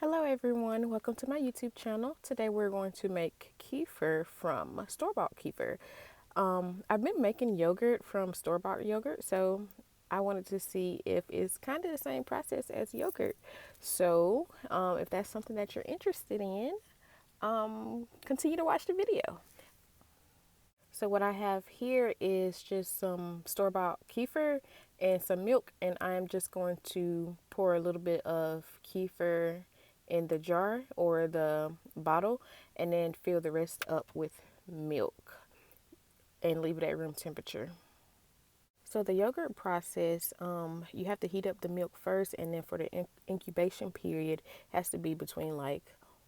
Hello everyone, welcome to my YouTube channel. Today we're going to make kefir from store-bought kefir. I've been making yogurt from store-bought yogurt, so I wanted to see if it's kind of the same process as yogurt. So if that's something that you're interested in, continue to watch the video. So what I have here is just some store-bought kefir and some milk, and I'm just going to pour a little bit of kefir in the jar or the bottle and then fill the rest up with milk and leave it at room temperature. So the yogurt process, you have to heat up the milk first, and then for the incubation period has to be between like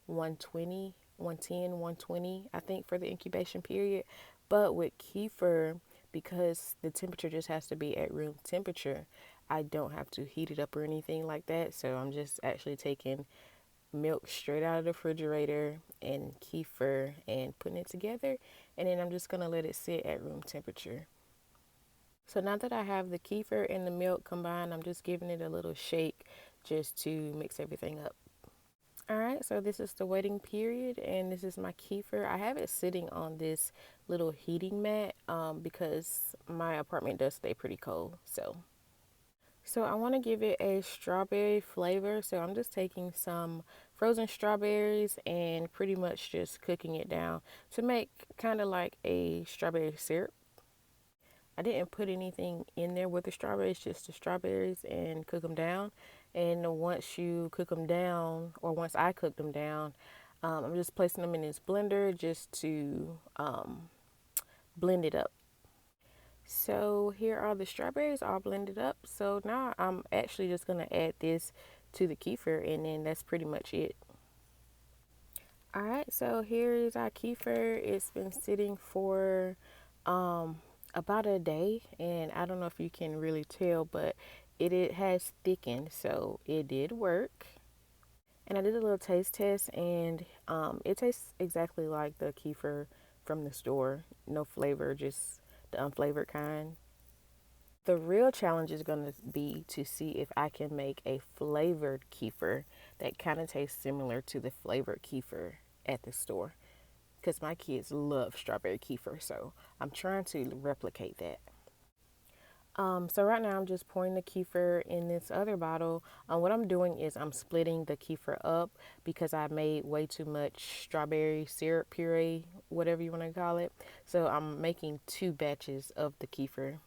120, 110, 120, I think, for the incubation period. But with kefir, because the temperature just has to be at room temperature, I don't have to heat it up or anything like that. So I'm just actually taking milk straight out of the refrigerator and kefir and putting it together, and then I'm just gonna let it sit at room temperature. So now that I have the kefir and the milk combined, I'm just giving it a little shake just to mix everything up. All right, so this is the waiting period, and this is my kefir. I have it sitting on this little heating mat because my apartment does stay pretty cold. So I want to give it a strawberry flavor. So I'm just taking some frozen strawberries and pretty much just cooking it down to make kind of like a strawberry syrup. I didn't put anything in there with the strawberries, just the strawberries, and cook them down. And once you cook them down, or once I cook them down, I'm just placing them in this blender just to blend it up. So here are the strawberries all blended up. So now I'm actually just going to add this to the kefir, and then that's pretty much it. All right, so here is our kefir. It's been sitting for about a day, and I don't know if you can really tell, but it has thickened, so it did work. And I did a little taste test, and it tastes exactly like the kefir from the store. No flavor, just the unflavored kind. The real challenge is going to be to see if I can make a flavored kefir that kind of tastes similar to the flavored kefir at the store, because my kids love strawberry kefir, so I'm trying to replicate that. So right now I'm just pouring the kefir in this other bottle. What I'm doing is I'm splitting the kefir up because I made way too much strawberry syrup puree, whatever you want to call it. So I'm making two batches of the kefir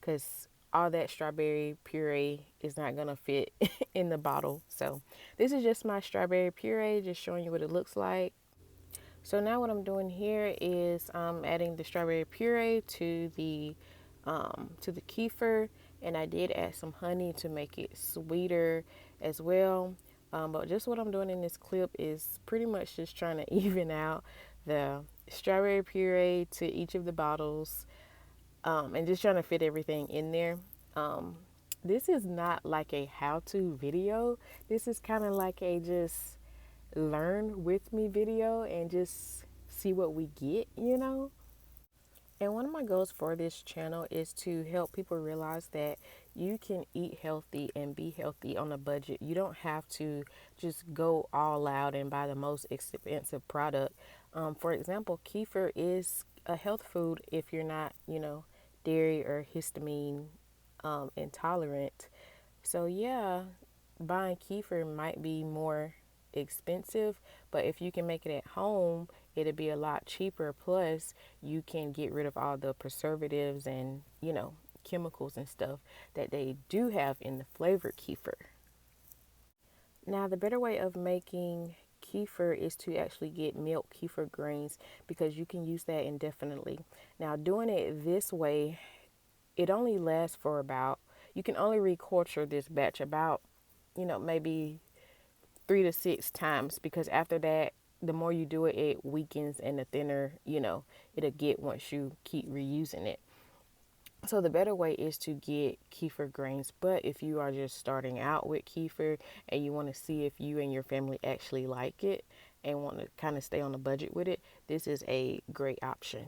because all that strawberry puree is not going to fit in the bottle. So this is just my strawberry puree, just showing you what it looks like. So now what I'm doing here is I'm adding the strawberry puree to the kefir, and I did add some honey to make it sweeter as well. But just what I'm doing in this clip is pretty much just trying to even out the strawberry puree to each of the bottles, and just trying to fit everything in there. This is not like a how-to video. This is kind of like a just learn with me video and just see what we get. And one of my goals for this channel is to help people realize that you can eat healthy and be healthy on a budget. You don't have to just go all out and buy the most expensive product. For example, kefir is a health food if you're not, dairy or histamine intolerant. So yeah, buying kefir might be more expensive, but if you can make it at home, it'll be a lot cheaper. Plus, you can get rid of all the preservatives and, chemicals and stuff that they do have in the flavored kefir. Now, the better way of making kefir is to actually get milk kefir grains because you can use that indefinitely. Now, doing it this way, it only lasts for you can only reculture this batch about, maybe 3 to 6 times, because after that, the more you do it, it weakens, and the thinner, it'll get once you keep reusing it. So the better way is to get kefir grains. But if you are just starting out with kefir and you want to see if you and your family actually like it and want to kind of stay on a budget with it, this is a great option.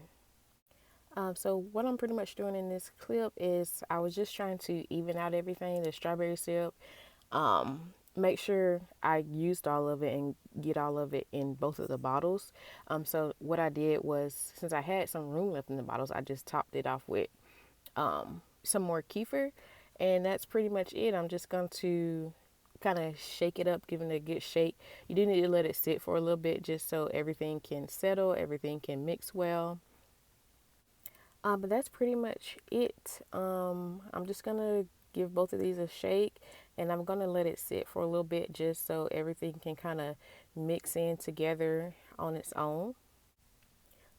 So what I'm pretty much doing in this clip is I was just trying to even out everything, the strawberry syrup, make sure I used all of it and get all of it in both of the bottles. So what I did was, since I had some room left in the bottles, I just topped it off with some more kefir, and that's pretty much it. I'm just going to kind of shake it up, give it a good shake. You do need to let it sit for a little bit just so everything can settle, everything can mix well. But that's pretty much it. I'm just gonna give both of these a shake, and I'm gonna let it sit for a little bit just so everything can kind of mix in together on its own.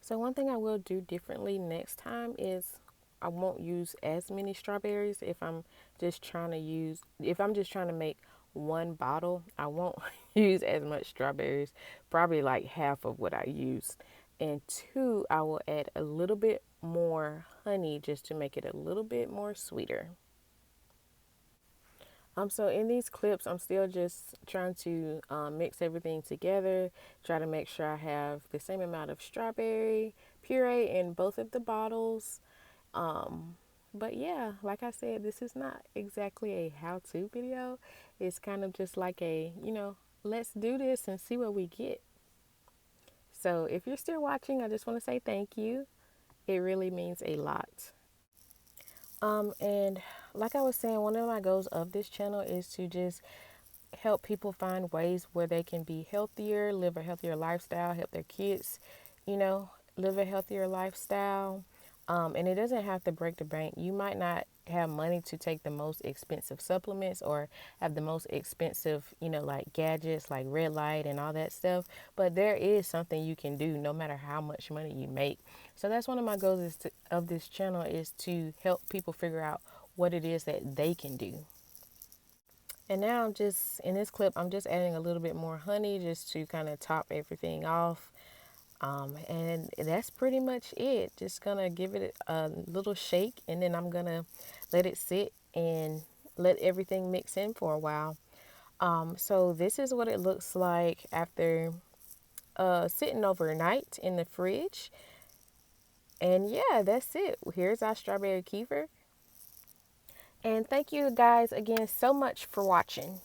So one thing I will do differently next time is I won't use as many strawberries if I'm just trying to make one bottle, I won't use as much strawberries, probably like half of what I used. And two, I will add a little bit more honey just to make it a little bit more sweeter. So in these clips, I'm still just trying to mix everything together, try to make sure I have the same amount of strawberry puree in both of the bottles. But yeah, like I said, this is not exactly a how-to video. It's kind of just like let's do this and see what we get. So if you're still watching, I just want to say thank you. It really means a lot. And like I was saying, one of my goals of this channel is to just help people find ways where they can be healthier, live a healthier lifestyle, help their kids, live a healthier lifestyle. And it doesn't have to break the bank. You might not have money to take the most expensive supplements or have the most expensive, like gadgets like red light and all that stuff. But there is something you can do no matter how much money you make. So that's one of my goals of this channel is to help people figure out what it is that they can do. And now in this clip, I'm just adding a little bit more honey just to kind of top everything off. And that's pretty much it. Just gonna give it a little shake, and then I'm gonna let it sit and let everything mix in for a while. So this is what it looks like after sitting overnight in the fridge. And yeah, that's it. Here's our strawberry kefir. And thank you guys again so much for watching.